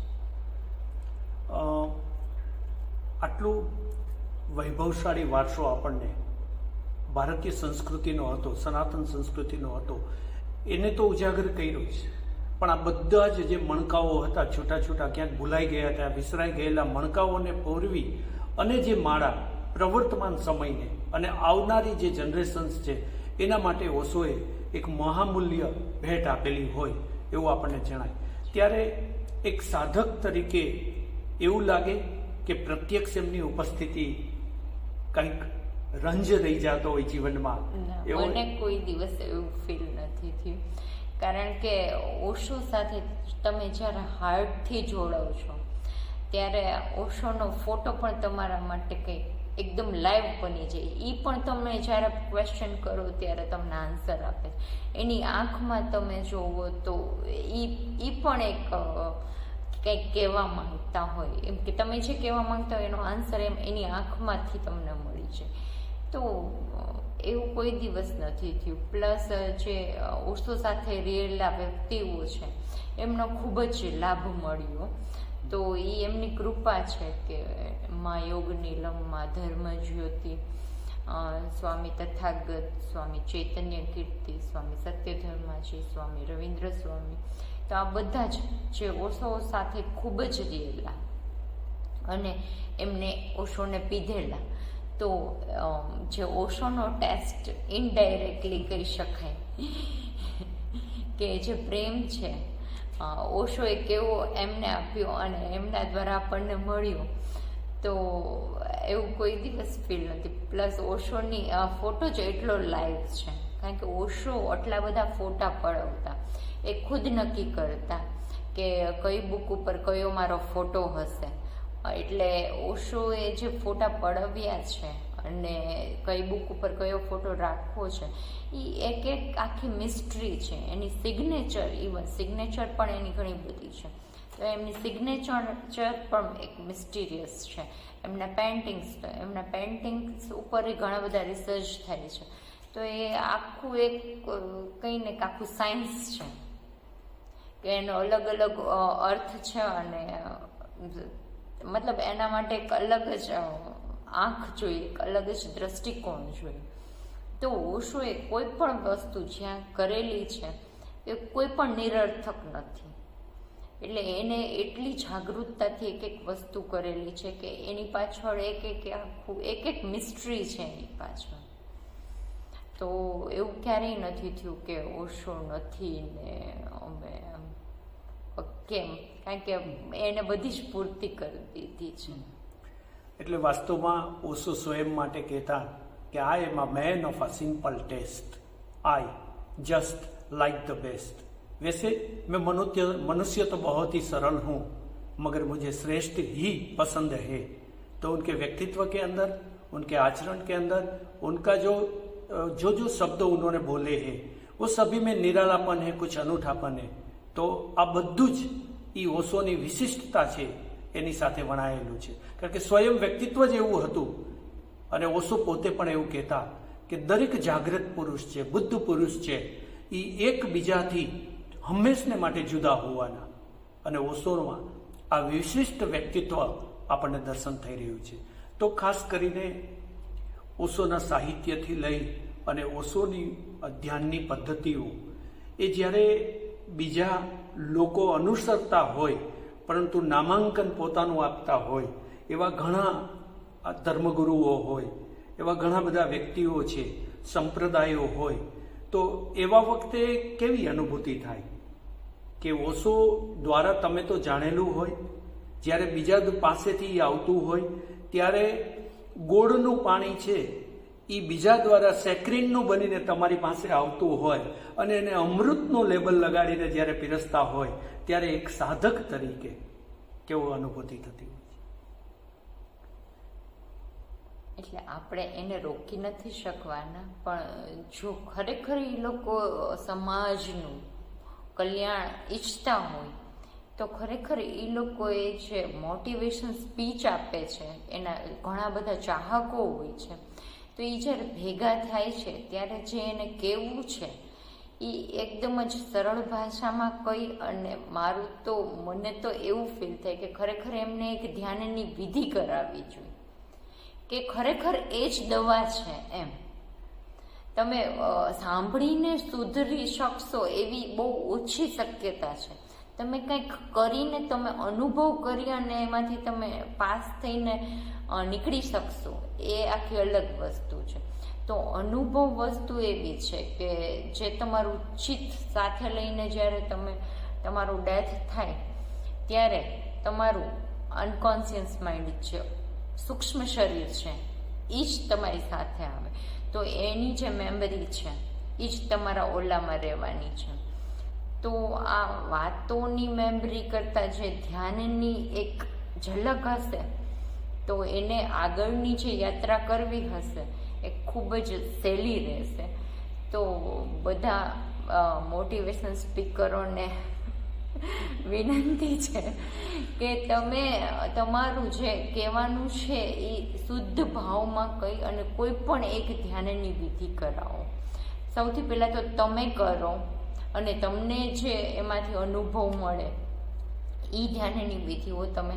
[SPEAKER 1] આટલું વૈભવશાળી વારસો આપણને ભારતીય સંસ્કૃતિનો હતો, સનાતન સંસ્કૃતિનો હતો, એને તો ઉજાગર કર્યો છે. પણ આ બધા જ જે મણકાઓ હતા, છૂટા છૂટા ક્યાંક ભૂલાઈ ગયા હતા, વિસરાઈ ગયેલા મણકાઓને પોરવી અને જે માળા પ્રવર્તમાન સમયને અને આવનારી જે જનરેશન્સ છે એના માટે ઓશોએ એક મહામૂલ્ય ભેટ આપેલી હોય એવું આપણને જણાય. ત્યારે એક સાધક તરીકે એવું લાગે કે પ્રત્યક્ષ એમની ઉપસ્થિતિ કંઈક રંજ રહી જતો હોય જીવનમાં.
[SPEAKER 2] મને કોઈ દિવસ એવું ફીલ નથી થયું, કારણ કે ઓશો સાથે તમે જ્યારે હાર્ટથી જોડાવ છો ત્યારે ઓશોનો ફોટો પણ તમારા માટે કંઈક એકદમ લાઈવ બની જાય. એ પણ તમે જ્યારે ક્વેશ્ચન કરો ત્યારે તમને આન્સર આપે. એની આંખમાં તમે જોવો તો એ પણ એક કંઈક કહેવા માંગતા હોય, એમ કે તમે જે કહેવા માંગતા હોય એનો આન્સર એમ એની આંખમાંથી તમને મળી જાય. તો એવું કોઈ દિવસ નથી થયું. પ્લસ જે ઓશો સાથે રહેલા વ્યક્તિઓ છે એમનો ખૂબ જ લાભ મળ્યો. તો એ એમની કૃપા છે કે માં યોગ નીલમમાં ધર્મ જ્યોતિ, સ્વામી તથાગત, સ્વામી ચૈતન્ય કીર્તિ, સ્વામી સત્યધર્માજી, સ્વામી રવિન્દ્ર સ્વામી, તો આ બધા જ જે ઓશો સાથે ખૂબ જ રહેલા અને એમને ઓશોને પીધેલા, તો જે ઓશોનો ટેસ્ટ ઇનડાયરેક્ટલી કહી શકાય કે જે પ્રેમ છે ઓશોએ કેવો એમને આપ્યો અને એમના દ્વારા આપણને મળ્યો, તો એવું કોઈ દિવસ ફીલ નથી. પ્લસ ઓશોની ફોટો જ એટલો લાઈવ છે, કારણ કે ઓશો આટલા બધા ફોટા પડાવતા, એ ખુદ નક્કી કરતા કે કઈ બુક ઉપર કયો મારો ફોટો હશે. એટલે ઓશોએ જે ફોટા પડાવ્યા છે અને કઈ બુક ઉપર કયો ફોટો રાખવો છે એ એક એક આખી મિસ્ટ્રી છે. એની સિગ્નેચર, ઇવન સિગ્નેચર પણ એની ઘણી બધી છે, તો એમની સિગ્નેચર પણ એક મિસ્ટીરિયસ છે. એમના પેઇન્ટિંગ્સ ઉપર ઘણા બધા રિસર્ચ થાય છે. તો એ આખું એક કંઈ ને આખું સાયન્સ છે કે એનો અલગ અલગ અર્થ છે અને મતલબ એના માટે એક અલગ જ આંખ જોઈએ, એક અલગ જ દ્રષ્ટિકોણ જોઈએ. તો ઓશોએ કોઈ પણ વસ્તુ જ્યાં કરેલી છે એ કોઈ પણ નિરર્થક નથી. એટલે એને એટલી જાગૃતતાથી એક એક વસ્તુ કરેલી છે કે એની પાછળ એક એક મિસ્ટ્રી છે એની પાછળ. તો એવું ક્યારેય નથી થયું કે ઓશો નથી ને અમે કેમ, કારણ કે એને બધી જ પૂર્તિ કરી દીધી છે.
[SPEAKER 1] એટલે વાસ્તવમાં ઓશો સ્વયં માટે કહેતા कि I am a man of a simple taste, I just like the best. वैसे मैं मनुष्य तो बहुत ही सरल हूँ, मगर मुझे श्रेष्ठ ही पसंद है। तो उनके व्यक्तित्व के अंदर, उनके आचरण के अंदर, उनका जो शब्द उन्होंने बोले हैं वो सभी में निरालापन है, कुछ अनूठापन है। तो आ બધું જ એ ઓશોની વિશિષ્ટતા છે એની સાથે વણાયેલું છે, કારણ કે સ્વયં વ્યક્તિત્વ જ એવું હતું। અને ઓશો પોતે પણ એવું કહેતા કે દરેક જાગૃત પુરુષ છે, બુદ્ધ પુરુષ છે, એ એકબીજાથી હંમેશને માટે જુદા હોવાના। અને ઓશોમાં આ વિશિષ્ટ વ્યક્તિત્વ આપણને દર્શન થઈ રહ્યું છે। તો ખાસ કરીને ઓશોના સાહિત્યથી લઈ અને ઓશોની ધ્યાનની પદ્ધતિઓ એ જ્યારે બીજા લોકો અનુસરતા હોય પરંતુ નામાંકન પોતાનું આપતા હોય એવા ઘણા ધર્મગુરુઓ હોય, એવા ઘણા બધા વ્યક્તિઓ છે, સંપ્રદાયો હોય, તો એવા વખતે કેવી અનુભૂતિ થાય કે ઓશો દ્વારા તમે તો જાણેલું હોય, જ્યારે બીજા પાસેથી આવતું હોય ત્યારે ગોળનું પાણી છે એ બીજા દ્વારા સેક્રીનનું બનીને તમારી પાસે આવતું હોય અને એને અમૃતનું લેબલ લગાડીને જ્યારે પીરસતા હોય ત્યારે એક સાધક તરીકે કેવો અનુભૂતિ થતી હોય છે.
[SPEAKER 2] એટલે આપણે એને રોકી નથી શકવાના, પણ જો ખરેખર એ લોકો સમાજનું કલ્યાણ ઈચ્છતા હોય તો ખરેખર એ લોકોએ જે મોટિવેશન સ્પીચ આપે છે એના ઘણા બધા ચાહકો હોય છે, તો એ જ્યારે ભેગા થાય છે ત્યારે જે એને કહેવું છે એ એકદમ જ સરળ ભાષામાં કહી, અને મને તો એવું ફીલ થાય કે ખરેખર એમને એક ધ્યાનની વિધિ કરાવવી જોઈએ કે ખરેખર એ જ દવા છે એમ. તમે સાંભળીને સુધરી શકશો એવી બહુ ઓછી શક્યતા છે. તમે કંઈક કરીને, તમે અનુભવ કરી અને એમાંથી તમે પાસ થઈને નીકળી શકશો, એ આખી અલગ વસ્તુ છે. તો અનુભવ વસ્તુ એવી છે કે જે તમારું ચિત્ત સાથે લઈને જ્યારે તમારું ડેથ થાય ત્યારે તમારું અનકોન્શિયસ માઇન્ડ છે, સૂક્ષ્મ શરીર છે, એ જ તમારી સાથે આવે. તો એની જે મેમરી છે એ જ તમારા ઓલામાં રહેવાની છે. તો આ વાતોની મેમરી કરતાં જે ધ્યાનની એક ઝલક હશે, તો એને આગળની જે યાત્રા કરવી હશે એ ખૂબ જ સહેલી રહેશે. તો બધા મોટિવેશન સ્પીકરોને વિનંતી છે કે તમે તમારું જે કહેવાનું છે એ શુદ્ધ ભાવમાં કહી અને કોઈ પણ એક ધ્યાનની વિધિ કરાવો. સૌથી પહેલાં તો તમે કરો અને તમને જે એમાંથી અનુભવ મળે એ ધ્યાનની વિધિઓ તમે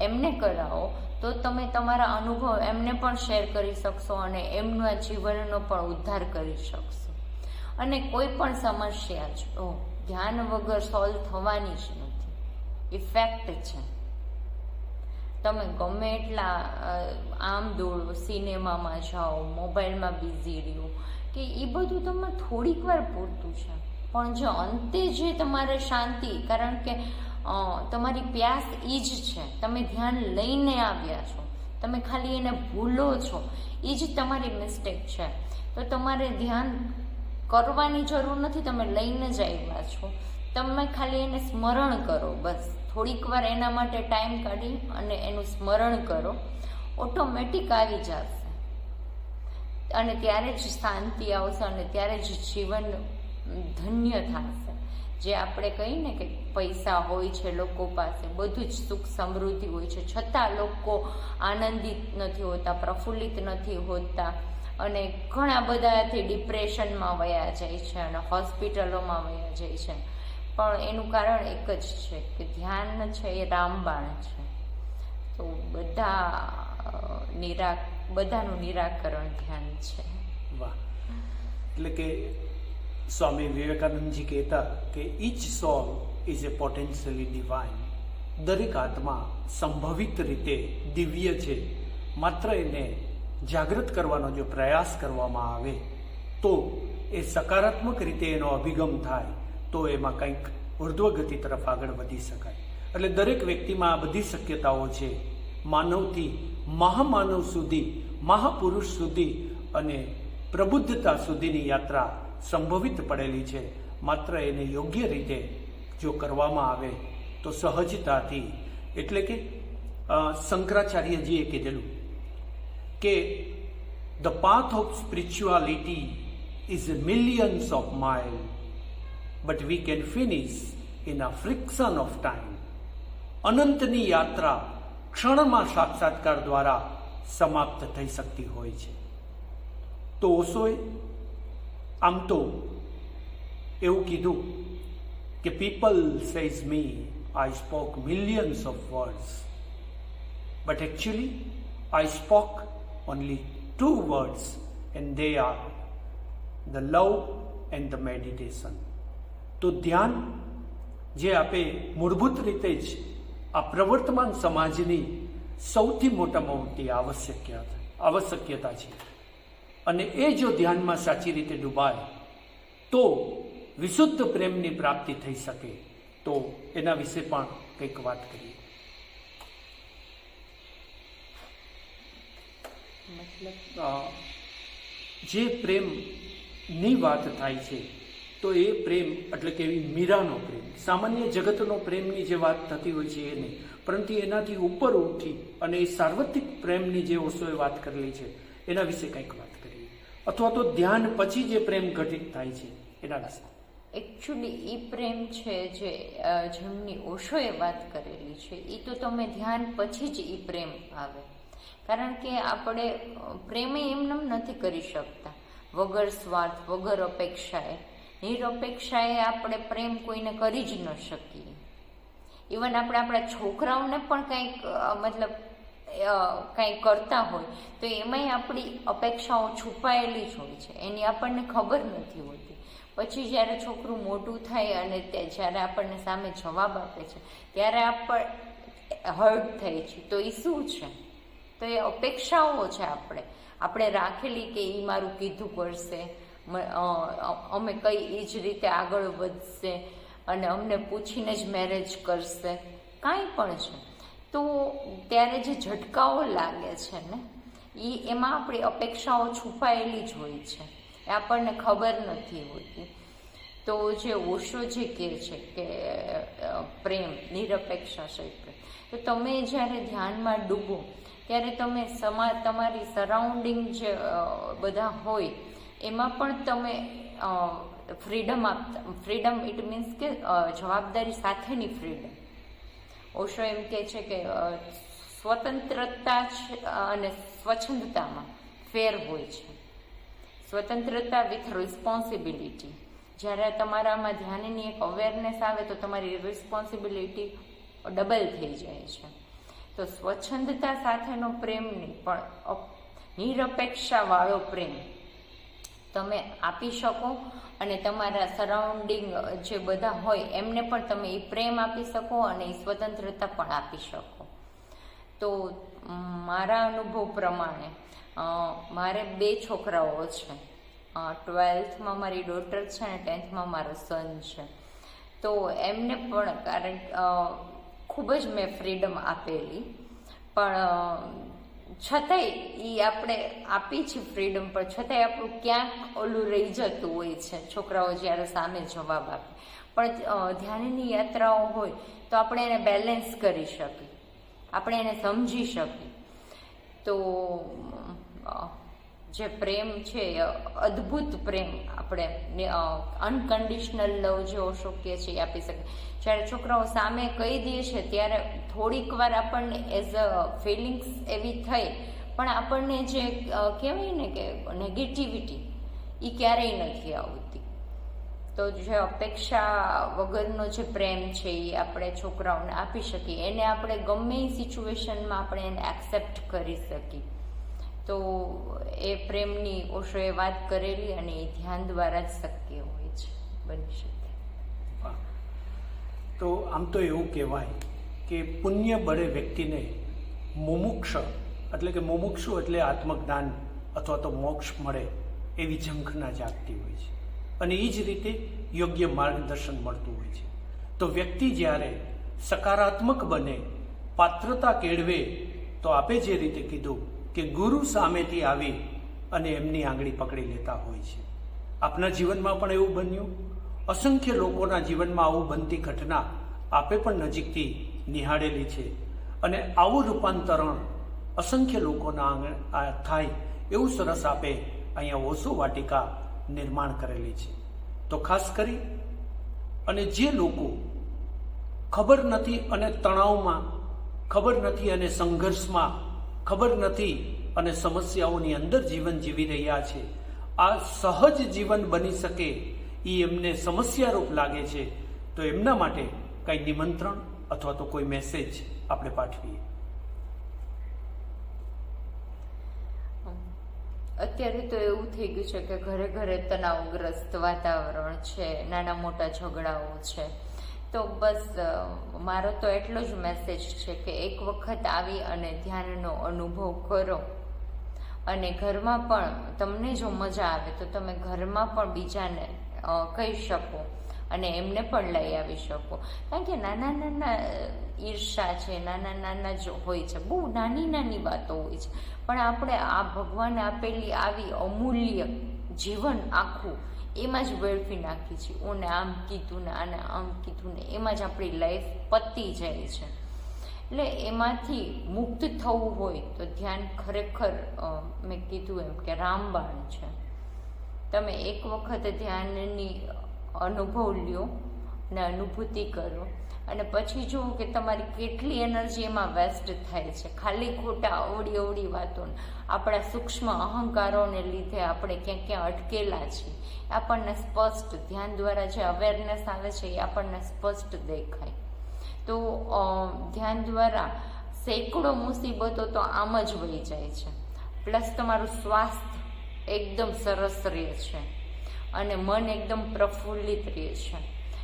[SPEAKER 2] એમને કરાવો, તો તમે તમારા અનુભવ એમને પણ શેર કરી શકશો અને એમના જીવનનો પણ ઉદ્ધાર કરી શકશો. અને કોઈ પણ સમસ્યા જો ધ્યાન વગર સોલ્વ થવાની જ નથી, ઇફેક્ટ છે. તમે ગમે એટલા આમ દોડો, સિનેમામાં જાઓ, મોબાઈલમાં બિઝી રહ્યો, કે એ બધું તમે થોડીક વાર પૂરતું છે, પણ જો અંતે જે તમારે શાંતિ, કારણ કે તમારી પ્યાસ એ જ છે, તમે ધ્યાન લઈને આવ્યા છો, તમે ખાલી એને ભૂલો છો, એ જ તમારી મિસ્ટેક છે. તો તમારે ધ્યાન કરવાની જરૂર નથી, તમે લઈને જ આવ્યા છો, તમે ખાલી એને સ્મરણ કરો. બસ થોડીક વાર એના માટે ટાઈમ કાઢી અને એનું સ્મરણ કરો, ઓટોમેટિક આવી જશે અને ત્યારે જ શાંતિ આવશે અને ત્યારે જ જીવન ધન્ય થશે. જે આપણે કહીએ ને કે પૈસા હોય છે લોકો પાસે, બધું જ સુખ સમૃદ્ધિ હોય છે, છતાં લોકો આનંદિત નથી હોતા, પ્રફુલ્લિત નથી હોતા અને ઘણા બધાથી ડિપ્રેશનમાં વયા જાય છે અને હોસ્પિટલોમાં વયા જાય છે. પણ એનું કારણ એક જ છે કે ધ્યાન છે એ રામબાણ છે. તો બધાનું નિરાકરણ ધ્યાન છે.
[SPEAKER 1] વાહ! એટલે કે સ્વામી વિવેકાનંદજી કહેતા કે each soul is a potentially divine. દરેક આત્મા સંભવિત રીતે દિવ્ય છે, માત્ર એને જાગૃત કરવાનો જો પ્રયાસ કરવામાં આવે તો એ સકારાત્મક રીતે એનો અભિગમ થાય તો એમાં કંઈક ઉર્ધ્વગતિ તરફ આગળ વધી શકાય. એટલે દરેક વ્યક્તિમાં આ બધી શક્યતાઓ છે. માનવથી મહામાનવ સુધી, મહાપુરુષ સુધી અને પ્રબુદ્ધતા સુધીની યાત્રા સંભવિત પડેલી છે. માત્ર એને યોગ્ય રીતે જો કરવામાં આવે તો સહજતાથી, એટલે કે શંકરાચાર્યજીએ કીધેલું કે the path of spirituality is millions of miles, but we can finish in a friction of time. અનંતની યાત્રા ક્ષણમાં સાક્ષાત્કાર દ્વારા સમાપ્ત થઈ શકતી હોય છે. તો ઓશોએ આમ તો એવું કીધું કે people says me I spoke millions of words, but actually I spoke only 2 words, and they are the love and the meditation. તો ધ્યાન જે આપે મૂળભૂત રીતે જ આ પ્રવર્તમાન સમાજની સૌથી મોટામાં મોટી આવશ્યકતા છે. અને એ જો ધ્યાનમાં સાચી રીતે ડૂબાય તો વિશુદ્ધ પ્રેમની પ્રાપ્તિ થઈ શકે. તો એના વિશે પણ કંઈક વાત કરીએ. જે પ્રેમની વાત થાય છે તો એ પ્રેમ એટલે કે એવી મીરાનો પ્રેમ, સામાન્ય જગતનો પ્રેમની જે વાત થતી હોય છે એ નહીં, પરંતુ એનાથી ઉપર ઉઠી અને એ સાર્વત્રિક પ્રેમની જે ઓશોએ વાત કરેલી છે એના વિશે કંઈક વાત કરીએ, અથવા તો ધ્યાન પછી જે પ્રેમ ઘટિત થાય છે એના વિશે.
[SPEAKER 2] એકચ્યુઅલી એ પ્રેમ છે જે જેમની ઓશોએ વાત કરેલી છે એ તો તમે ધ્યાન પછી જ એ પ્રેમ આવે. કારણ કે આપણે પ્રેમ એમને નથી કરી શકતા વગર સ્વાર્થ, વગર અપેક્ષાએ. નિરપેક્ષાએ આપણે પ્રેમ કોઈને કરી જ ન શકીએ. ઇવન આપણે આપણા છોકરાઓને પણ કંઈક મતલબ કંઈક કરતા હોય તો એમાંય આપણી અપેક્ષાઓ છુપાયેલી જ હોય છે, એની આપણને ખબર નથી હોતી. પછી જ્યારે છોકરું મોટું થાય અને જ્યારે આપણને સામે જવાબ આપે છે ત્યારે આપણે હર્ટ થાય છે. તો એ શું છે? તો એ અપેક્ષાઓ છે આપણે રાખેલી કે એ મારું કીધું કરશે, અમે કઈ એ જ રીતે આગળ વધશે અને અમને પૂછીને જ મેરેજ કરશે, કાંઈ પણ છે. તો ત્યારે જે ઝટકાઓ લાગે છે ને એમાં આપણી અપેક્ષાઓ છુપાયેલી જ હોય છે, એ આપણને ખબર નથી હોતી. તો જે ઓશો જે કહે છે કે પ્રેમ નિરપેક્ષા છે પ્રેમ, તો તમે જ્યારે ધ્યાનમાં ડૂબો ત્યારે તમે તમારી સરાઉન્ડિંગ જે બધા હોય એમાં પણ તમે ફ્રીડમ ઇટ મીન્સ કે જવાબદારી સાથેની ફ્રીડમ. ઓશો એમ કહે છે કે સ્વતંત્રતા અને સ્વચ્છંદતામાં ફેર હોય છે. સ્વતંત્રતા વિથ રિસ્પોન્સિબિલિટી. જ્યારે તમારામાં ધ્યાનની એક અવેરનેસ આવે તો તમારી રિસ્પોન્સિબિલિટી ડબલ થઈ જાય છે. તો સ્વચ્છંદતા સાથેનો પ્રેમ નહીં પણ નિરપેક્ષાવાળો પ્રેમ તમે આપી શકો અને તમારા સરાઉન્ડિંગ જે બધા હોય એમને પણ તમે એ પ્રેમ આપી શકો અને એ સ્વતંત્રતા પણ આપી શકો. તો મારા અનુભવ પ્રમાણે મારે 2 છોકરાઓ છે. 12થમાં મારી ડોટર છે અને 10થમાં મારો સન છે. તો એમને પણ કારણ ખૂબ જ મેં ફ્રીડમ આપેલી, પણ છતાંય એ આપણે આપી છે ફ્રીડમ, પણ છતાંય આપણું ક્યાંક ઓલું રહી જતું હોય છે છોકરાઓ જ્યારે સામે જવાબ આપે. પણ ધ્યાનની યાત્રાઓ હોય તો આપણે એને બેલેન્સ કરી શકીએ, આપણે એને સમજી શકીએ. તો જે પ્રેમ છે અદ્ભુત પ્રેમ આપણે અનકન્ડિશનલ લવ જે ઓશો કહે છે એ આપી શકીએ. જ્યારે છોકરાઓ સામે કહી દે છે ત્યારે થોડીક વાર આપણને એઝ અ ફિલિંગ્સ એવી થઈ, પણ આપણને જે કહેવાય ને કે નેગેટિવિટી એ ક્યારેય નથી આવતી. તો જે અપેક્ષા વગરનો જે પ્રેમ છે એ આપણે છોકરાઓને આપી શકીએ, એને આપણે ગમે એ સિચ્યુએશનમાં આપણે એને એક્સેપ્ટ કરી શકીએ. તો એ પ્રેમની ઓશોએ વાત કરેલી અને એ ધ્યાન દ્વારા જ શક્ય હોય છે, બની શકે.
[SPEAKER 1] તો આમ તો એવું કહેવાય કે પુણ્ય બળે વ્યક્તિને મુમુક્ષ એટલે કે મુમુક્ષુ એટલે આત્મજ્ઞાન અથવા તો મોક્ષ મળે એવી ઝંખના જાગતી હોય છે, અને એ જ રીતે યોગ્ય માર્ગદર્શન મળતું હોય છે. તો વ્યક્તિ જ્યારે સકારાત્મક બને, પાત્રતા કેળવે, તો આપે જે રીતે કીધું કે ગુરુ સામેથી આવી અને એમની આંગળી પકડી લેતા હોય છે. આપના જીવનમાં પણ એવું બન્યું, અસંખ્ય લોકોના જીવનમાં આવું બનતી ઘટના આપે પણ નજીકથી નિહાળેલી છે, અને આવું રૂપાંતરણ અસંખ્ય લોકોના થાય એવું સરસ આપે અહીંયા ઓશો વાટિકા નિર્માણ કરેલી છે. તો ખાસ કરી અને જે લોકો ખબર નથી અને તણાવમાં, ખબર નથી અને સંઘર્ષમાં, ખબર નથી અને સમસ્યાઓની અંદર જીવન જીવી રહ્યા છે, આ સહજ જીવન બની શકે એ એમને સમસ્યારૂપ લાગે છે, તો એમના માટે કંઈ નિમંત્રણ અથવા તો કોઈ મેસેજ આપણે પાઠવીએ.
[SPEAKER 2] અત્યારે તો એવું થઈ ગયું છે કે ઘરે ઘરે તણાવગ્રસ્ત વાતાવરણ છે, નાના મોટા ઝઘડાઓ છે. તો તો બસ મારો તો એટલો જ મેસેજ છે કે એક વખત આવી અને ધ્યાનનો અનુભવ કરો, અને ઘરમાં પણ તમને જો મજા આવે તો તમે ઘરમાં પણ બીજાને કહી શકો અને એમને પણ લઈ આવી શકો. કારણ કે નાના નાના ઈર્ષા છે, નાના નાના જ હોય છે, બહુ નાની નાની વાતો હોય છે, પણ આપણે આ ભગવાને આપેલી આવી અમૂલ્ય જીવન આખું એમાં જ વેડફી નાખી છે. ઓને આમ કીધું ને આને આમ કીધું ને એમાં જ આપણી લાઈફ પતી જાય છે. એટલે એમાંથી મુક્ત થવું હોય તો ધ્યાન ખરેખર મેં કીધું એમ કે રામબાણ છે. તમે એક વખત ધ્યાનની અનુભવ લ્યો ને અનુભૂતિ કરો, અને પછી જુઓ કે તમારી કેટલી એનર્જી એમાં વેસ્ટ થાય છે ખાલી ખોટા અવળી અવળી વાતો. આપણા સૂક્ષ્મ અહંકારોને લીધે આપણે ક્યાં ક્યાં અટકેલા છીએ આપણને સ્પષ્ટ ધ્યાન દ્વારા જે અવેરનેસ આવે છે એ આપણને સ્પષ્ટ દેખાય. તો ધ્યાન દ્વારા સેંકડો મુસીબતો તો આમ જ વહી જાય છે. પ્લસ તમારું સ્વાસ્થ્ય એકદમ સરસ રહે છે અને મન એકદમ પ્રફુલ્લિત રહે છે.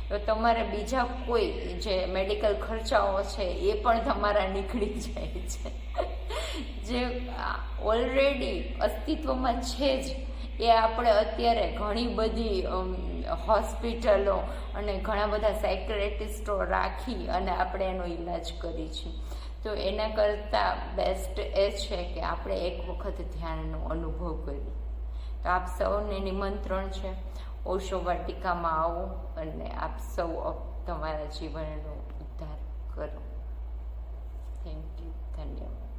[SPEAKER 2] તો તમારે બીજા કોઈ જે મેડિકલ ખર્ચાઓ છે એ પણ તમારા નીકળી જાય છે. જે ઓલરેડી અસ્તિત્વમાં છે જ એ આપણે અત્યારે ઘણી બધી હોસ્પિટલો અને ઘણા બધા સાયક્રેટિસ્ટો રાખી અને આપણે એનો ઈલાજ કરી છે. તો એના કરતાં બેસ્ટ એ છે કે આપણે એક વખત ધ્યાનનો અનુભવ કરીએ. તો આપ સૌને નિમંત્રણ છે, ઓશો વાટિકામાં આવો અને આપ સૌ તમારા જીવનનો ઉદ્ધાર કરો. થેન્ક યુ, ધન્યવાદ.